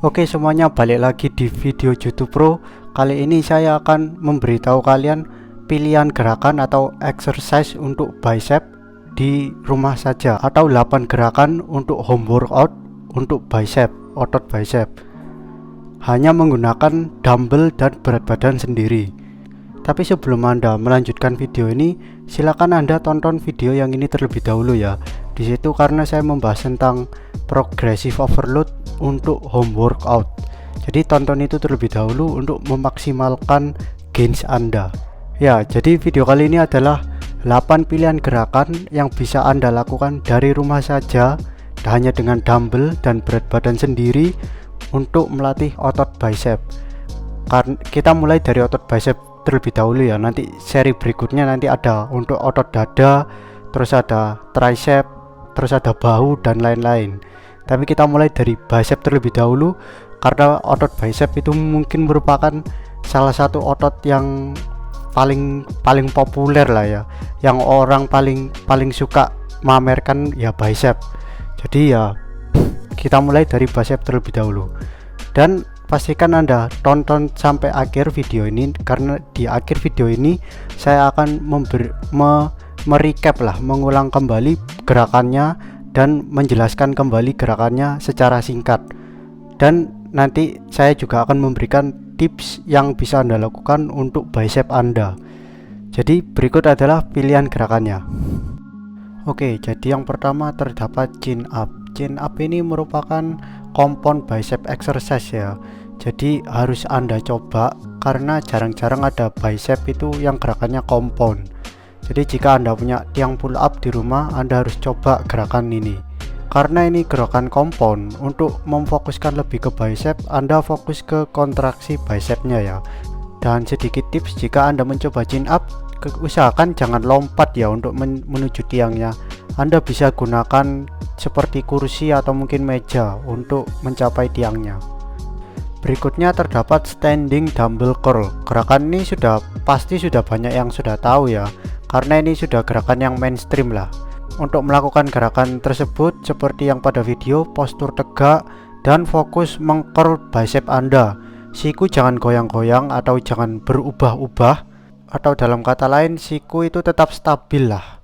Oke semuanya, balik lagi di video YouTube Pro. Kali ini saya akan memberitahu kalian pilihan gerakan atau exercise untuk bicep di rumah saja, atau 8 gerakan untuk home workout untuk bicep, otot bicep, hanya menggunakan dumbbell dan berat badan sendiri. Tapi sebelum Anda melanjutkan video ini, silakan Anda tonton video yang ini terlebih dahulu ya. Di situ karena saya membahas tentang progressive overload untuk home workout. Jadi tonton itu terlebih dahulu untuk memaksimalkan gains Anda. Ya, jadi video kali ini adalah 8 pilihan gerakan yang bisa Anda lakukan dari rumah saja hanya dengan dumbbell dan berat badan sendiri untuk melatih otot bicep. Karena kita mulai dari otot bicep terlebih dahulu ya. Nanti seri berikutnya nanti ada untuk otot dada, terus ada tricep, terus ada bahu dan lain-lain. Tapi kita mulai dari bicep terlebih dahulu karena otot bicep itu mungkin merupakan salah satu otot yang paling populer lah ya, yang orang paling suka memamerkan ya bicep. Jadi ya kita mulai dari bicep terlebih dahulu. Dan pastikan Anda tonton sampai akhir video ini, karena di akhir video ini saya akan merecap lah, mengulang kembali gerakannya dan menjelaskan kembali gerakannya secara singkat. Dan nanti saya juga akan memberikan tips yang bisa Anda lakukan untuk bicep Anda. Jadi berikut adalah pilihan gerakannya. Oke, jadi yang pertama terdapat chin up. Chin up ini merupakan compound bicep exercise ya. Jadi harus Anda coba karena jarang-jarang ada bicep itu yang gerakannya compound. Jadi jika Anda punya tiang pull up di rumah, Anda harus coba gerakan ini. Karena ini gerakan compound, untuk memfokuskan lebih ke bicep, Anda fokus ke kontraksi bicepnya ya. Dan sedikit tips, jika Anda mencoba chin up, usahakan jangan lompat ya untuk menuju tiangnya. Anda bisa gunakan seperti kursi atau mungkin meja untuk mencapai tiangnya. Berikutnya terdapat standing dumbbell curl. Gerakan ini pasti sudah banyak yang sudah tahu ya, karena ini sudah gerakan yang mainstream lah. Untuk melakukan gerakan tersebut seperti yang pada video, postur tegak dan fokus mengcurl bicep Anda. Siku jangan goyang-goyang atau jangan berubah-ubah, atau dalam kata lain siku itu tetap stabil lah.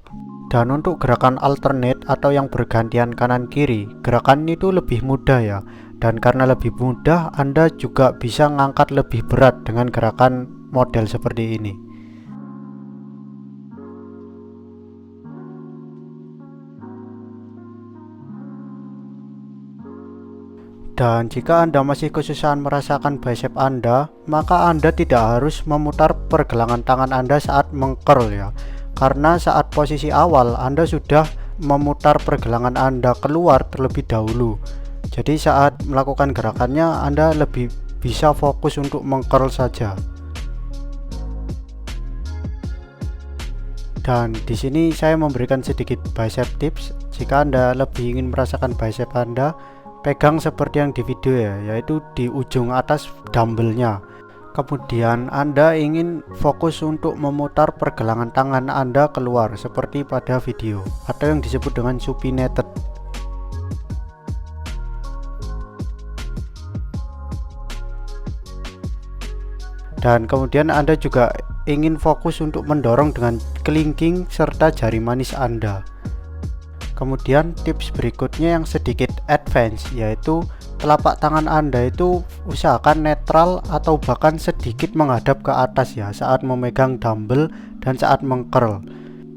Dan untuk gerakan alternate atau yang bergantian kanan kiri, gerakan itu lebih mudah ya. Dan karena lebih mudah, Anda juga bisa ngangkat lebih berat dengan gerakan model seperti ini. Dan jika Anda masih kesusahan merasakan bicep Anda, maka Anda tidak harus memutar pergelangan tangan Anda saat mengcurl ya. Karena saat posisi awal Anda sudah memutar pergelangan Anda keluar terlebih dahulu. Jadi saat melakukan gerakannya Anda lebih bisa fokus untuk mengcurl saja. Dan di sini saya memberikan sedikit bicep tips. Jika Anda lebih ingin merasakan bicep Anda, pegang seperti yang di video ya, yaitu di ujung atas dumbbellnya. Kemudian Anda ingin fokus untuk memutar pergelangan tangan Anda keluar seperti pada video, atau yang disebut dengan supinated. Dan kemudian Anda juga ingin fokus untuk mendorong dengan kelingking serta jari manis Anda. Kemudian tips berikutnya yang sedikit advance, yaitu telapak tangan Anda itu usahakan netral atau bahkan sedikit menghadap ke atas ya saat memegang dumbbell dan saat mengcurl.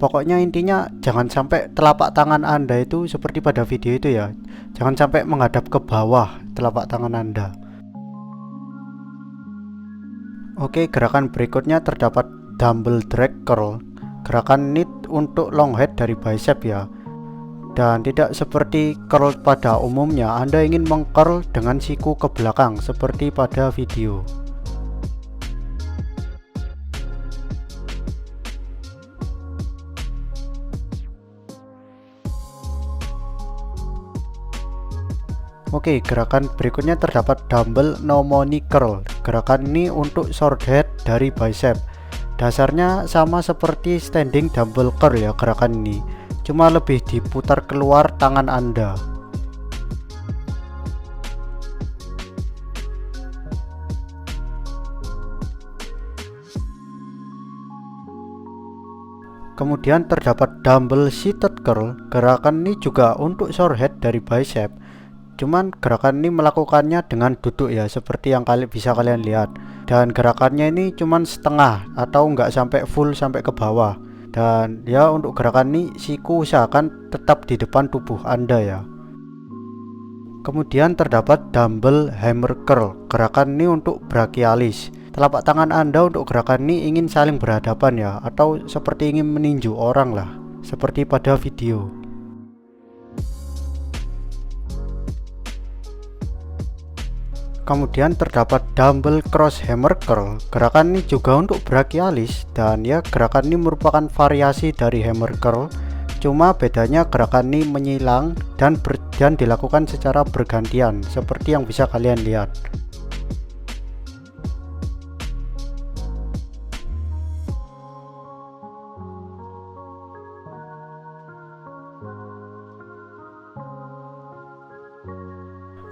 Pokoknya intinya jangan sampai telapak tangan Anda itu seperti pada video itu ya, jangan sampai menghadap ke bawah telapak tangan Anda. Oke, gerakan berikutnya terdapat dumbbell drag curl. Gerakan ini untuk long head dari bicep ya. Dan tidak seperti curl pada umumnya, Anda ingin mengcurl dengan siku ke belakang seperti pada video. Oke, gerakan berikutnya terdapat dumbbell pneumonia curl. Gerakan ini untuk short head dari bicep. Dasarnya sama seperti standing dumbbell curl ya gerakan ini, cuma lebih diputar keluar tangan Anda. Kemudian terdapat dumbbell seated curl. Gerakan ini juga untuk sore head dari bicep. Cuman gerakan ini melakukannya dengan duduk ya, seperti yang bisa kalian lihat. Dan gerakannya ini cuman setengah atau nggak sampai full sampai ke bawah. Dan ya untuk gerakan ini siku usahakan tetap di depan tubuh Anda ya. Kemudian terdapat dumbbell hammer curl. Gerakan ini untuk brachialis. Telapak tangan Anda untuk gerakan ini ingin saling berhadapan ya, atau seperti ingin meninju orang lah, seperti pada video. Kemudian terdapat dumbbell cross hammer curl. Gerakan ini juga untuk brachialis, dan ya gerakan ini merupakan variasi dari hammer curl. Cuma bedanya gerakan ini menyilang dan dilakukan secara bergantian, seperti yang bisa kalian lihat.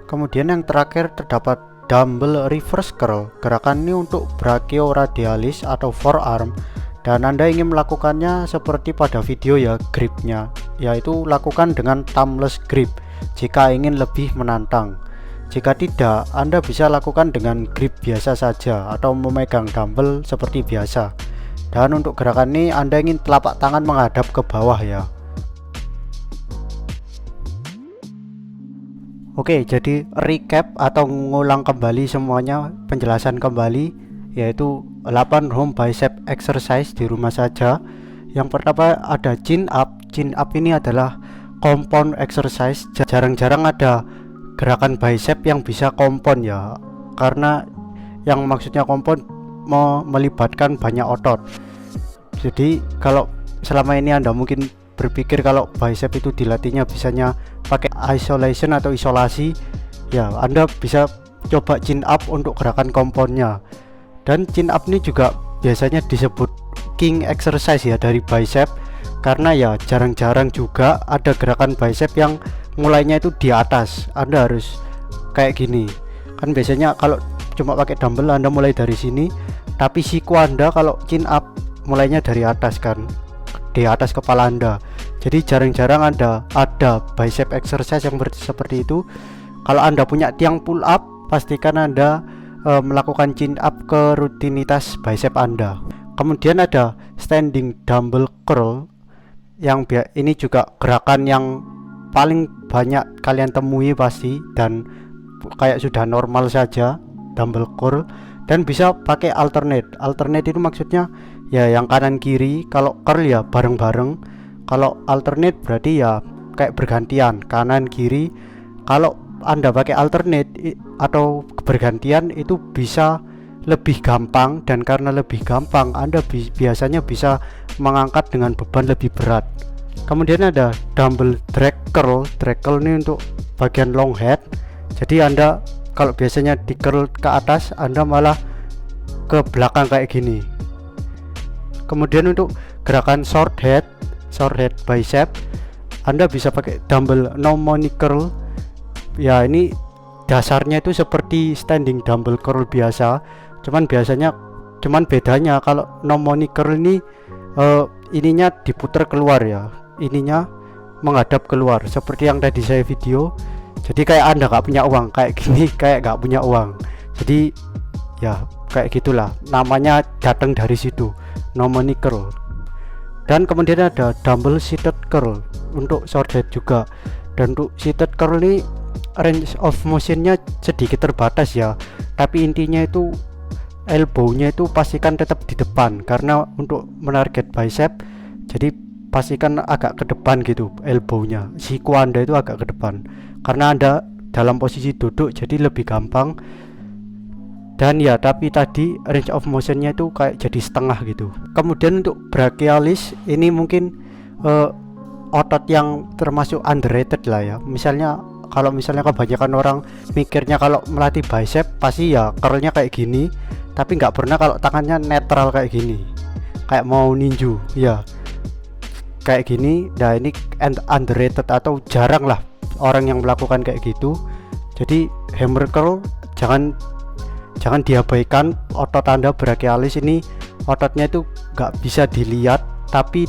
Kemudian yang terakhir terdapat dumbbell reverse curl. Gerakan ini untuk brachioradialis atau forearm, dan Anda ingin melakukannya seperti pada video ya, gripnya yaitu lakukan dengan thumbless grip jika ingin lebih menantang. Jika tidak, Anda bisa lakukan dengan grip biasa saja atau memegang dumbbell seperti biasa. Dan untuk gerakan ini Anda ingin telapak tangan menghadap ke bawah ya. Oke, jadi recap atau ngulang kembali semuanya, penjelasan kembali, yaitu 8 home bicep exercise di rumah saja. Yang pertama ada chin up. Chin up ini adalah compound exercise. Jarang-jarang ada gerakan bicep yang bisa compound ya, karena yang maksudnya compound melibatkan banyak otot. Jadi kalau selama ini Anda mungkin berpikir kalau bicep itu dilatihnya bisanya pakai isolation atau isolasi ya, Anda bisa coba chin up untuk gerakan compoundnya. Dan chin up ini juga biasanya disebut king exercise ya dari bicep, karena ya jarang-jarang juga ada gerakan bicep yang mulainya itu di atas. Anda harus kayak gini kan, biasanya kalau cuma pakai dumbbell Anda mulai dari sini, tapi siku Anda kalau chin up mulainya dari atas kan, di atas kepala Anda. Jadi jarang-jarang ada bicep exercise yang seperti itu. Kalau Anda punya tiang pull up, pastikan Anda melakukan chin up ke rutinitas bicep Anda. Kemudian ada standing dumbbell curl, yang ini juga gerakan yang paling banyak kalian temui pasti, dan kayak sudah normal saja dumbbell curl, dan bisa pakai alternate. Alternate itu maksudnya ya yang kanan kiri. Kalau curl ya bareng-bareng, kalau alternate berarti ya kayak bergantian kanan kiri. Kalau Anda pakai alternate atau bergantian itu bisa lebih gampang, dan karena lebih gampang Anda biasanya bisa mengangkat dengan beban lebih berat. Kemudian ada dumbbell drag curl. Drag curl ini untuk bagian long head. Jadi Anda kalau biasanya di curl ke atas, Anda malah ke belakang kayak gini. Kemudian untuk gerakan short head bicep, Anda bisa pakai dumbbell mnemonic curl. Ya ini dasarnya itu seperti standing dumbbell curl biasa, cuman bedanya kalau mnemonic curl ini ininya diputar keluar ya, ininya menghadap keluar seperti yang tadi saya video. Jadi kayak Anda nggak punya uang kayak gini, kayak nggak punya uang. Jadi ya kayak gitulah, namanya datang dari situ, mnemonic curl. Dan kemudian ada dumbbell seated curl untuk short head juga. Dan untuk seated curl ini range of motionnya sedikit terbatas ya, tapi intinya itu elbow-nya itu pastikan tetap di depan, karena untuk menarget bicep jadi pastikan agak ke depan gitu elbow-nya, siku Anda itu agak ke depan, karena Anda dalam posisi duduk jadi lebih gampang. Dan ya tapi tadi range of motionnya itu kayak jadi setengah gitu. Kemudian untuk brachialis ini mungkin otot yang termasuk underrated lah ya. Kalau misalnya kebanyakan orang mikirnya kalau melatih bicep pasti ya curlnya kayak gini, tapi nggak pernah kalau tangannya netral kayak gini, kayak mau ninju ya kayak gini. Nah ini underrated atau jarang lah orang yang melakukan kayak gitu. Jadi hammer curl jangan diabaikan. Otot Anda brachialis ini ototnya itu nggak bisa dilihat tapi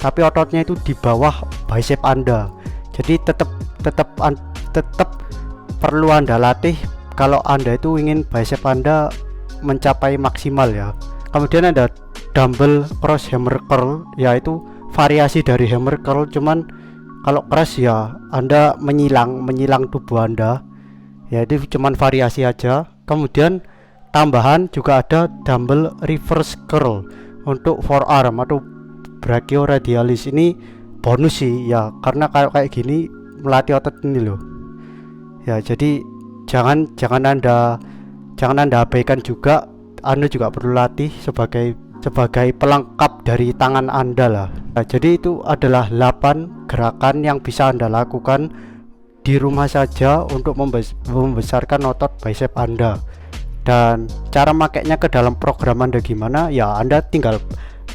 ototnya itu di bawah bicep Anda. Jadi tetap perlu Anda latih kalau Anda itu ingin bicep Anda mencapai maksimal ya. Kemudian ada dumbbell cross hammer curl, yaitu variasi dari hammer curl, cuman kalau cross ya Anda menyilang tubuh Anda, ya itu cuman variasi aja. Kemudian tambahan juga ada dumbbell reverse curl untuk forearm atau brachioradialis. Ini bonus sih ya, karena kayak gini melatih otot ini loh ya. Jadi jangan anda abaikan juga, Anda juga perlu latih sebagai pelengkap dari tangan Anda lah. Nah, jadi itu adalah 8 gerakan yang bisa Anda lakukan di rumah saja untuk membesarkan otot bicep Anda. Dan cara makainya ke dalam program Anda gimana ya, Anda tinggal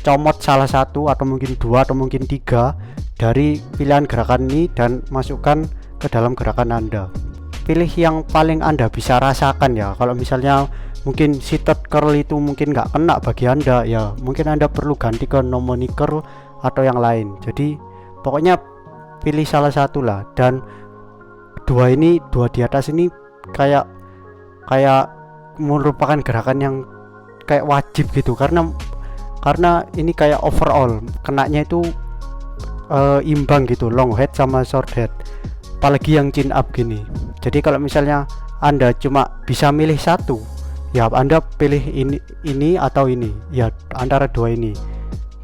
comot salah satu atau mungkin 2 atau mungkin 3 dari pilihan gerakan ini dan masukkan ke dalam gerakan Anda. Pilih yang paling Anda bisa rasakan ya. Kalau misalnya mungkin seated curl itu mungkin nggak kena bagi Anda ya, mungkin Anda perlu ganti ke Nomoni curl atau yang lain. Jadi pokoknya pilih salah satu lah. Dan dua di atas ini kayak merupakan gerakan yang kayak wajib gitu, karena ini kayak overall kenanya itu imbang gitu, long head sama short head, apalagi yang chin up gini. Jadi kalau misalnya Anda cuma bisa milih satu ya, Anda pilih ini atau ini ya, antara dua ini,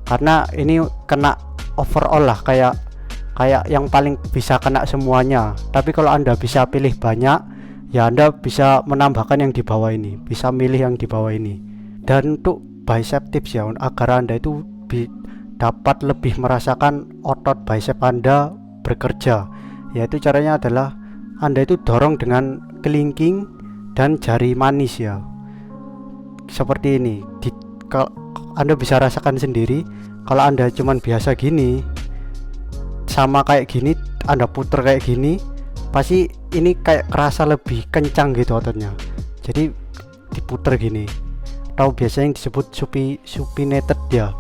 karena ini kena overall lah, kayak yang paling bisa kena semuanya. Tapi kalau Anda bisa pilih banyak ya, Anda bisa menambahkan yang di bawah ini, bisa milih yang di bawah ini. Dan untuk bicep tips ya, agar Anda itu dapat lebih merasakan otot bicep Anda bekerja, yaitu caranya adalah Anda itu dorong dengan kelingking dan jari manis ya, seperti ini. Anda bisa rasakan sendiri. Kalau Anda cuman biasa gini sama kayak gini, Anda puter kayak gini, pasti ini kayak kerasa lebih kencang gitu ototnya. Jadi diputer gini, atau biasanya yang disebut supinated ya,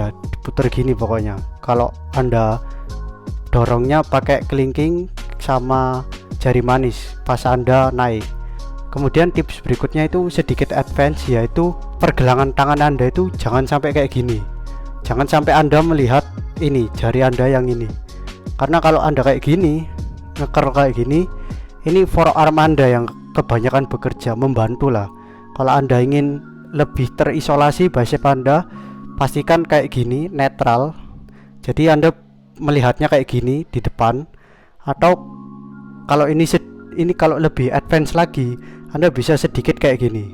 diputer gini pokoknya. Kalau Anda dorongnya pakai kelingking sama jari manis pas Anda naik. Kemudian tips berikutnya itu sedikit advance, yaitu pergelangan tangan Anda itu jangan sampai kayak gini. Jangan sampai Anda melihat ini jari Anda yang ini, karena kalau Anda kayak gini, ngeker kayak gini, ini forearm Anda yang kebanyakan bekerja, membantu lah. Kalau Anda ingin lebih terisolasi bicep Anda, pastikan kayak gini, netral. Jadi Anda melihatnya kayak gini di depan, atau kalau ini kalau lebih advance lagi, Anda bisa sedikit kayak gini.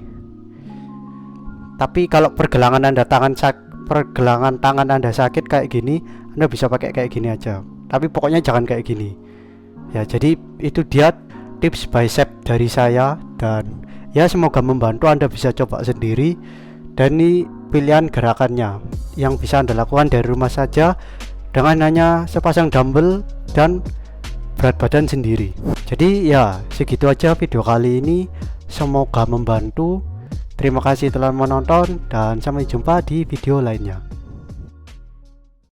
Tapi kalau pergelangan tangan Anda sakit kayak gini, Anda bisa pakai kayak gini aja. Tapi pokoknya jangan kayak gini. Ya, jadi itu dia tips bicep dari saya, dan ya semoga membantu. Anda bisa coba sendiri, dan ini pilihan gerakannya yang bisa Anda lakukan dari rumah saja dengan hanya sepasang dumbbell dan berat badan sendiri. Jadi ya segitu aja video kali ini, semoga membantu. Terima kasih telah menonton dan sampai jumpa di video lainnya.